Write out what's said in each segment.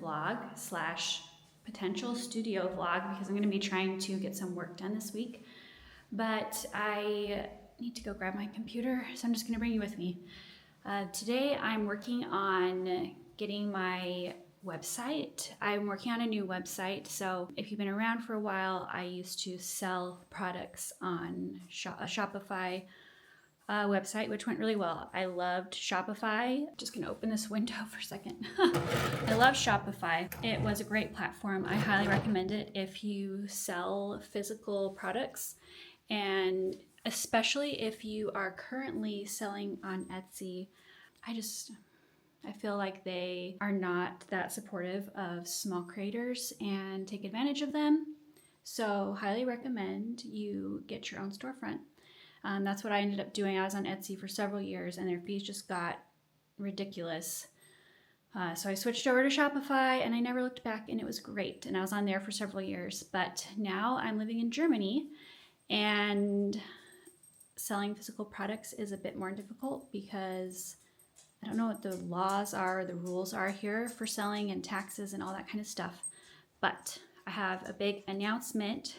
vlog slash potential studio vlog because I'm going to be trying to get some work done this week. But I need to go grab my computer, so I'm just going to bring you with me. Today I'm working on getting my website. I'm working on a new website. So if you've been around for a while, I used to sell products on a Shopify website, which went really well. I loved Shopify. Just gonna open this window for a second. I love Shopify. It was a great platform. I highly recommend it if you sell physical products, and especially if you are currently selling on Etsy. I feel like they are not that supportive of small creators and take advantage of them. So highly recommend you get your own storefront. That's what I ended up doing. I was on Etsy for several years and their fees just got ridiculous. So I switched over to Shopify and I never looked back, and it was great. And I was on there for several years. But now I'm living in Germany and selling physical products is a bit more difficult because I don't know what the laws are or the rules are here for selling and taxes and all that kind of stuff. But I have a big announcement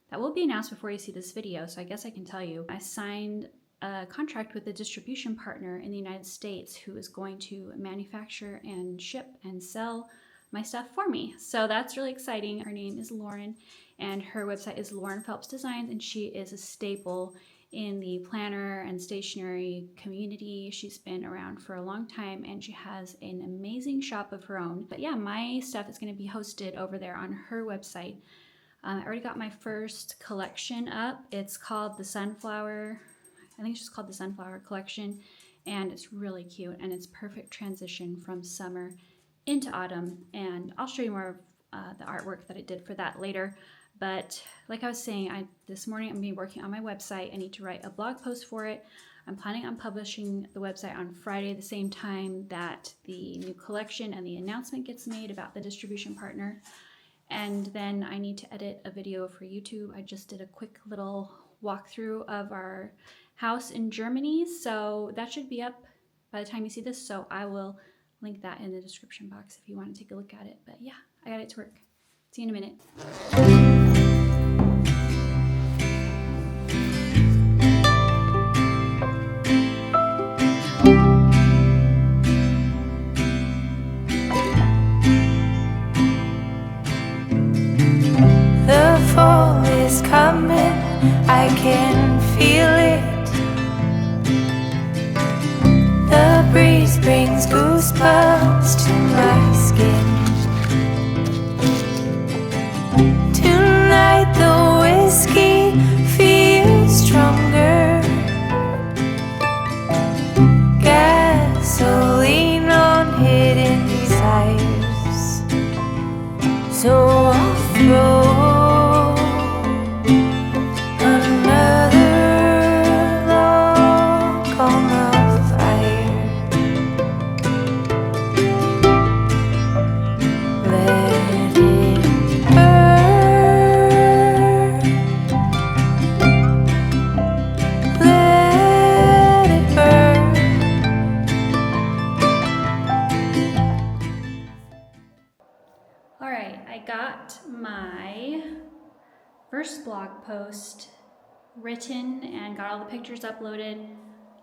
that will be announced before you see this video, so I guess I can tell you. I signed a contract with a distribution partner in the United States who is going to manufacture and ship and sell my stuff for me. So that's really exciting. Her name is Lauren, and her website is Lauren Phelps Designs, and she is a staple in the planner and stationery community. She's been around for a long time and she has an amazing shop of her own. But yeah, my stuff is going to be hosted over there on her website. I already got my first collection up. It's called the Sunflower, I think it's just called the Sunflower Collection, and it's really cute and it's perfect transition from summer into autumn. And I'll show you more of the artwork that I did for that later. But like I was saying, this morning I'm going to be working on my website. I need to write a blog post for it. I'm planning on publishing the website on Friday, the same time that the new collection and the announcement gets made about the distribution partner. And then I need to edit a video for YouTube. I just did a quick little walkthrough of our house in Germany, so that should be up by the time you see this. So I will link that in the description box if you want to take a look at it. But yeah, I got it to work. See you in a minute. The fall is coming, I can feel it. The breeze brings goosebumps to my skin. Tonight the whiskey feels stronger. Gasoline on hidden desires. So I'll throw My first blog post written and got all the pictures uploaded.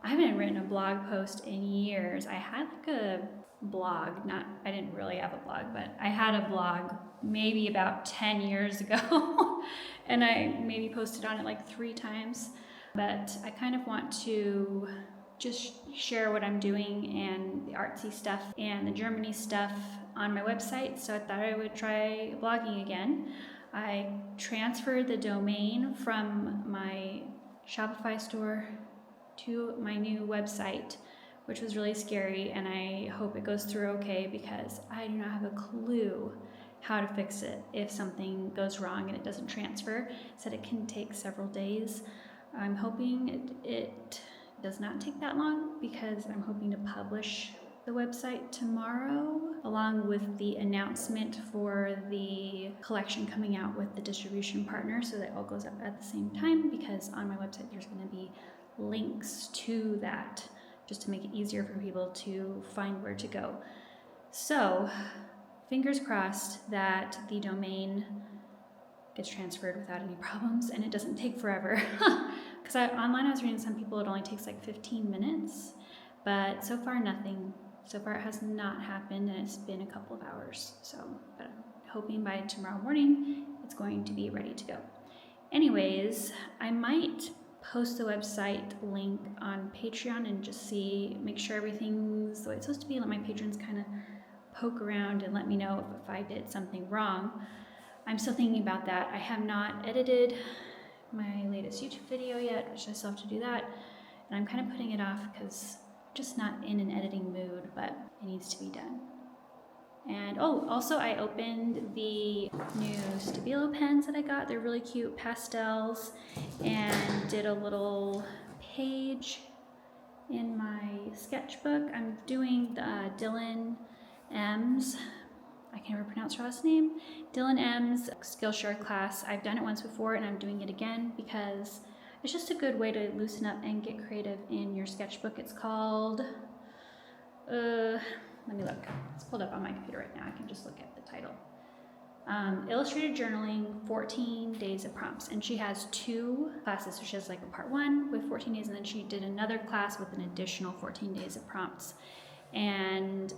I haven't written a blog post in years. I had like a blog, I didn't really have a blog, but I had a blog maybe about 10 years ago and I maybe posted on it like 3 times. But I kind of want to just share what I'm doing and the artsy stuff and the Germany stuff on my website, so I thought I would try blogging again. I transferred the domain from my Shopify store to my new website, which was really scary, and I hope it goes through okay because I do not have a clue how to fix it if something goes wrong and it doesn't transfer. It said it can take several days. I'm hoping it does not take that long because I'm hoping to publish the website tomorrow along with the announcement for the collection coming out with the distribution partner, so that all goes up at the same time, because on my website there's going to be links to that just to make it easier for people to find where to go. So fingers crossed that the domain gets transferred without any problems and it doesn't take forever. Because online I was reading some people it only takes like 15 minutes, but so far nothing. So far it has not happened, and it's been a couple of hours. So, but I'm hoping by tomorrow morning it's going to be ready to go. Anyways, I might post the website link on Patreon and just make sure everything's the way it's supposed to be, and let my patrons kind of poke around and let me know if I did something wrong. I'm still thinking about that. I have not edited my latest YouTube video yet, which I still have to do that, and I'm kind of putting it off because I'm just not in an editing mood, but it needs to be done. And also I opened the new Stabilo pens that I got. They're really cute pastels, and did a little page in my sketchbook. I'm doing the Dylan M's, I can't ever pronounce her last name, Dylan M's Skillshare class. I've done it once before and I'm doing it again because it's just a good way to loosen up and get creative in your sketchbook. It's called, let me look. It's pulled up on my computer right now. I can just look at the title. Illustrated Journaling, 14 Days of Prompts. And she has 2 classes. So she has like a part 1 with 14 days, and then she did another class with an additional 14 days of prompts. And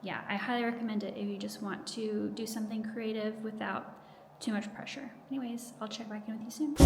yeah, I highly recommend it if you just want to do something creative without too much pressure. Anyways, I'll check back in with you soon.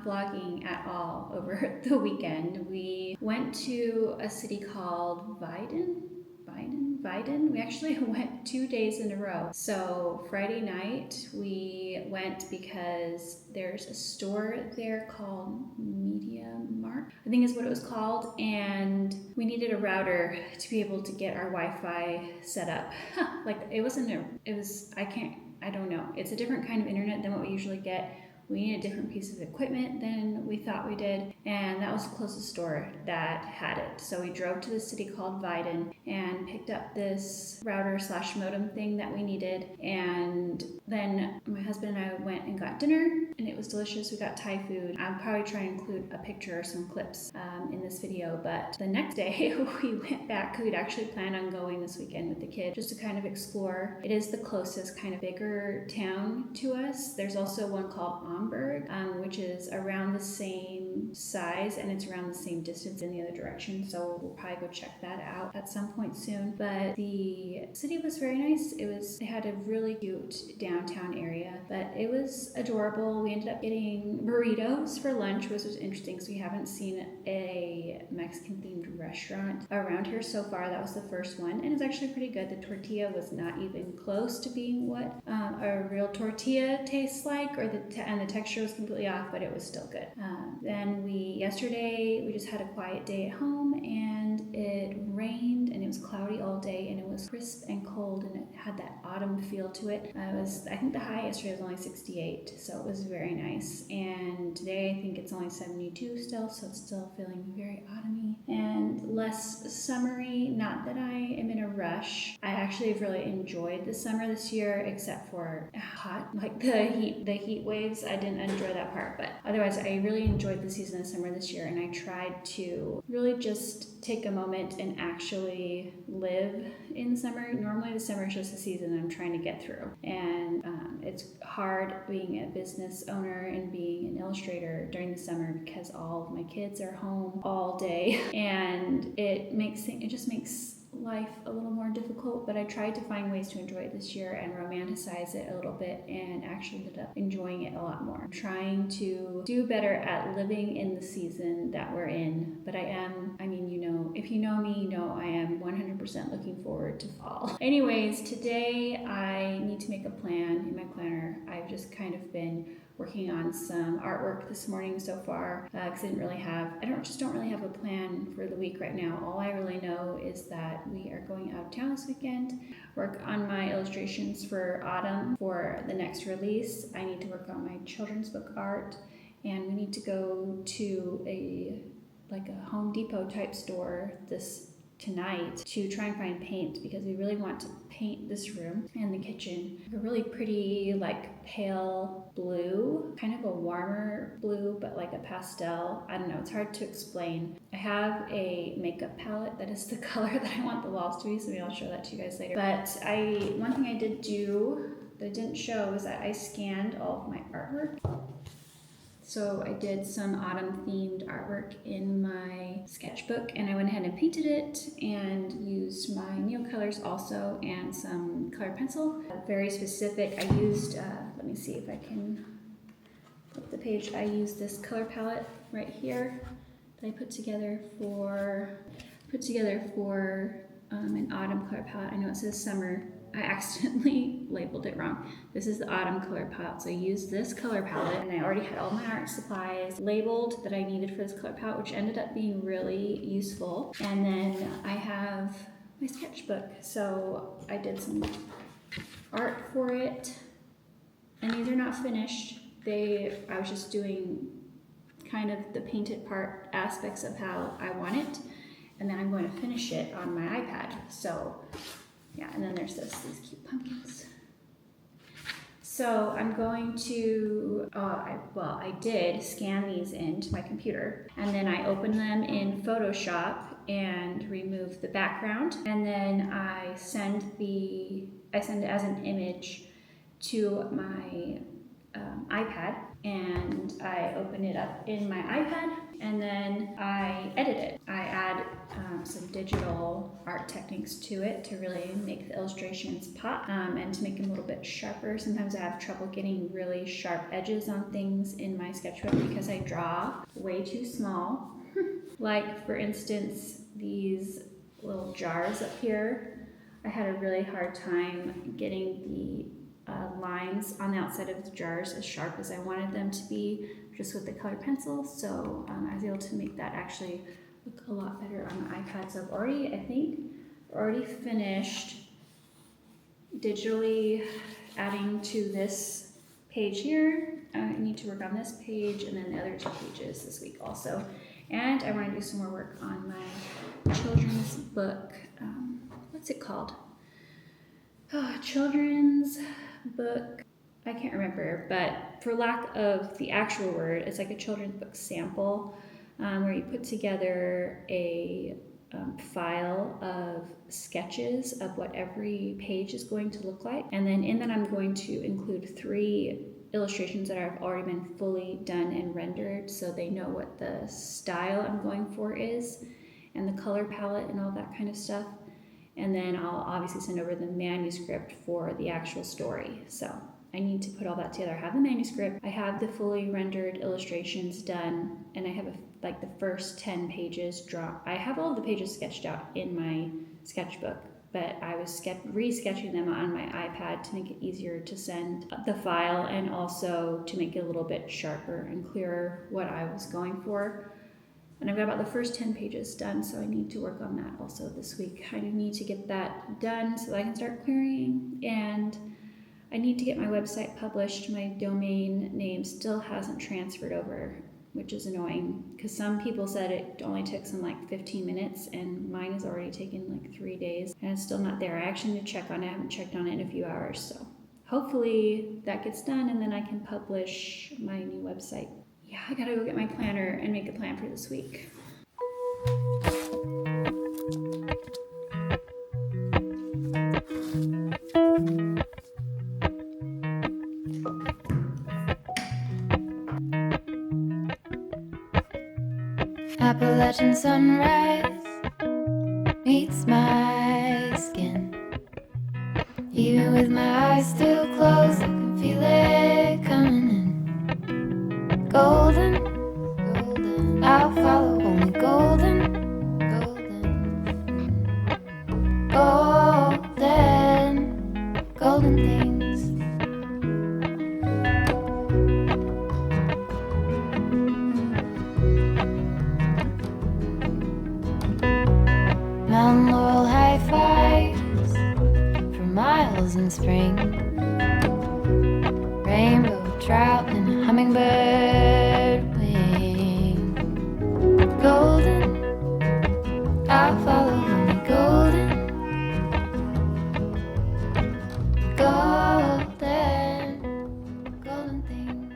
Vlogging at all over the weekend. We went to a city called Weiden. We actually went 2 days in a row. So Friday night we went because there's a store there called Media Mark, I think is what it was called, and we needed a router to be able to get our Wi-Fi set up. I don't know. It's a different kind of internet than what we usually get. We needed a different piece of equipment than we thought we did, and that was the closest store that had it. So we drove to the city called Weiden and picked up this router / modem thing that we needed, and then my husband and I went and got dinner, and it was delicious. We got Thai food. I'll probably try and include a picture or some clips in this video, but the next day we went back because we'd actually planned on going this weekend with the kids just to kind of explore. It is the closest kind of bigger town to us. There's also one called Amberg, which is around the same size, and it's around the same distance in the other direction, so we'll probably go check that out at some point soon. But the city was very nice. They had a really cute downtown area, but it was adorable. We ended up getting burritos for lunch, which was interesting because we haven't seen a Mexican themed restaurant around here so far. That was the first one, and it's actually pretty good. The tortilla was not even close to being what a real tortilla tastes like, and the texture was completely off, but it was still good. Then yesterday we just had a quiet day at home, and it rained and it was cloudy all day, and it was crisp and cold, and it had that autumn feel to it. I think the high yesterday was only 68, so it was very nice. And today I think it's only 72 still, so it's still feeling very autumny and less summery. Not that I am in a rush. I actually have really enjoyed the summer this year, except for hot, like the heat waves. I didn't enjoy that part, but otherwise I really enjoyed the season of summer this year, and I tried to really just take a moment and actually live in summer. Normally the summer is just a season I'm trying to get through, and it's hard being a business owner and being an illustrator during the summer because all of my kids are home all day, and it just makes life a little more difficult, but I tried to find ways to enjoy it this year and romanticize it a little bit, and actually ended up enjoying it a lot more. I'm trying to do better at living in the season that we're in, but if you know me, you know I am 100% looking forward to fall. Anyways, today I need to make a plan in my planner. I've just kind of been working on some artwork this morning so far, because I don't really have a plan for the week right now. All I really know is that we are going out of town this weekend, work on my illustrations for autumn for the next release. I need to work on my children's book art, and we need to go to a Home Depot type store tonight to try and find paint, because we really want to paint this room and the kitchen a really pretty pale blue, kind of a warmer blue, but like a pastel. I don't know, it's hard to explain. I have a makeup palette that is the color that I want the walls to be, so maybe I'll show that to you guys later. But one thing I did do that I didn't show was that I scanned all of my artwork. So I did some autumn themed artwork in my sketchbook, and I went ahead and painted it and used my Neocolors also and some colored pencil. Very specific. I used, let me see if I can flip the page. I used this color palette right here that I put together for an autumn color palette. I know it says summer. I accidentally labeled it wrong. This is the autumn color palette. So I used this color palette, and I already had all my art supplies labeled that I needed for this color palette, which ended up being really useful. And then I have my sketchbook. So I did some art for it, and these are not finished. I was just doing kind of the painted part aspects of how I want it, and then I'm going to finish it on my iPad. So yeah, and then there's these cute pumpkins. So I'm going to, I did scan these into my computer, and then I opened them in Photoshop and remove the background, and then I send it as an image to my iPad, and I open it up in my iPad, and then I edit it. I add some digital art techniques to it to really make the illustrations pop, and to make them a little bit sharper. Sometimes I have trouble getting really sharp edges on things in my sketchbook because I draw way too small. Like, for instance, these little jars up here. I had a really hard time getting the lines on the outside of the jars as sharp as I wanted them to be, just with the colored pencil. So I was able to make that actually look a lot better on the iPad. So I've already finished digitally adding to this page here. I need to work on this page and then the other 2 pages this week also. And I want to do some more work on my children's book. What's it called? Children's book. I can't remember, but for lack of the actual word, it's like a children's book sample, where you put together a file of sketches of what every page is going to look like. And then in that, I'm going to include 3 illustrations that have already been fully done and rendered, so they know what the style I'm going for is, and the color palette and all that kind of stuff. And then I'll obviously send over the manuscript for the actual story. So I need to put all that together. I have the manuscript, I have the fully rendered illustrations done, and I have the first 10 pages drawn. I have all the pages sketched out in my sketchbook, but I was re-sketching them on my iPad to make it easier to send the file, and also to make it a little bit sharper and clearer what I was going for. And I've got about the first 10 pages done, so I need to work on that also this week. I need to get that done so that I can start clearing, and I need to get my website published. My domain name still hasn't transferred over, which is annoying, because some people said it only took some 15 minutes, and mine has already taken 3 days, and it's still not there. I actually need to check on it. I haven't checked on it in a few hours, so hopefully that gets done, and then I can publish my new website. Yeah, I gotta go get my planner and make a plan for this week. Appalachian sunrise meets my Even with my eyes still closed, I can feel it coming in. Golden, golden, I'll follow only golden, golden, golden, golden things. Mountain laurel high fives for miles in spring. Rainbow trout and a hummingbird wing. Golden, I'll follow only golden, golden, golden things.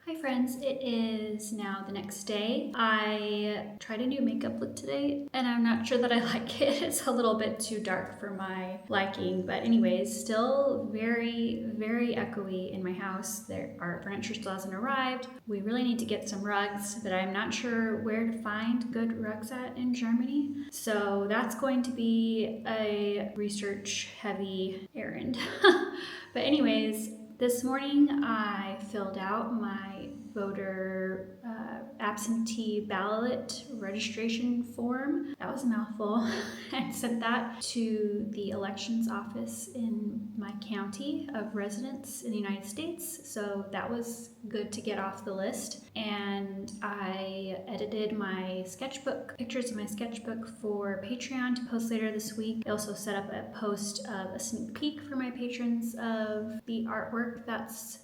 Hi friends, it is now the next day. I tried a new makeup look today and I'm not sure that I like it. It's a little bit too dark for my liking, but anyways, still very, very echoey in my house. Our furniture still hasn't arrived. We really need to get some rugs, but I'm not sure where to find good rugs at in Germany. So that's going to be a research heavy errand. But anyways, this morning I filled out my voter absentee ballot registration form. That was a mouthful. I sent that to the elections office in my county of residence in the United States. So that was good to get off the list. And I edited my sketchbook, pictures of my sketchbook for Patreon to post later this week. I also set up a post of a sneak peek for my patrons of the artwork that's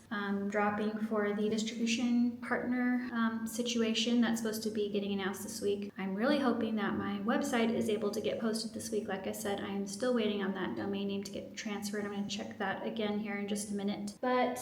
dropping for the distribution partner situation that's supposed to be getting announced this week. I'm really hoping that my website is able to get posted this week. Like I said, I am still waiting on that domain name to get transferred. I'm going to check that again here in just a minute. But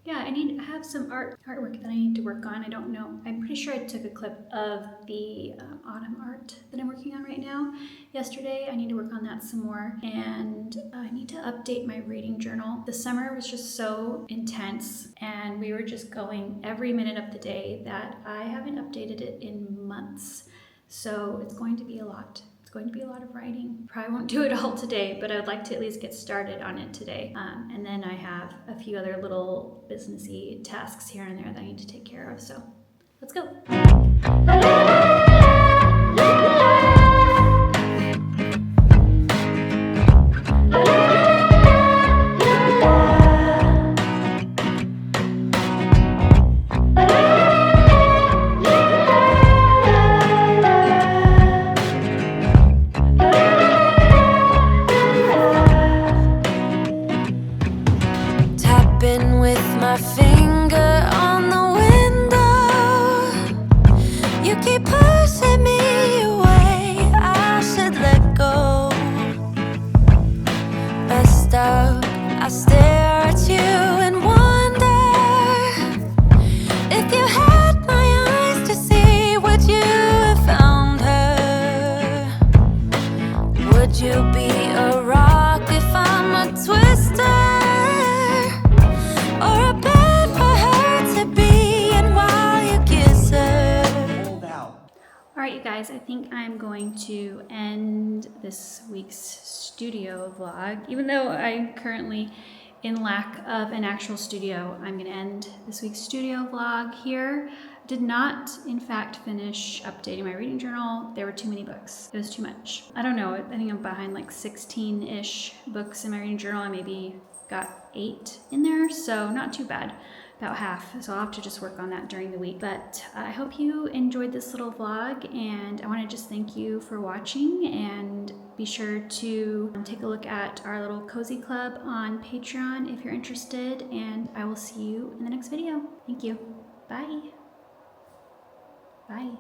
yeah, I have some artwork that I need to work on. I don't know. I'm pretty sure I took a clip of the autumn art that I'm working on right now yesterday. I need to work on that some more, and I need to update my reading journal. The summer was just so intense and we were just going every minute of the day that I haven't updated it in months. So it's going to be a lot. It's going to be a lot of writing. Probably won't do it all today, but I'd like to at least get started on it today. And then I have a few other little businessy tasks here and there that I need to take care of. So let's go. Tapping with my finger on the window. You keep pushing me away. I should let go. But stop, I stare at you and wonder if you had my eyes to see, would you have found her? Would you be a rock if I'm a twister? Or a bed for her to be in while you kiss her? All right, you guys, I think I'm going to end this week's studio vlog. Even though I'm currently in lack of an actual studio, I'm going to end this week's studio vlog here. Did not, in fact, finish updating my reading journal. There were too many books. It was too much. I don't know, I think I'm behind like 16-ish books in my reading journal. I maybe got 8 in there, so not too bad. About half, so I'll have to just work on that during the week. But I hope you enjoyed this little vlog, and I want to just thank you for watching, and be sure to take a look at our little cozy club on Patreon if you're interested, and I will see you in the next video. Thank you. Bye. Bye.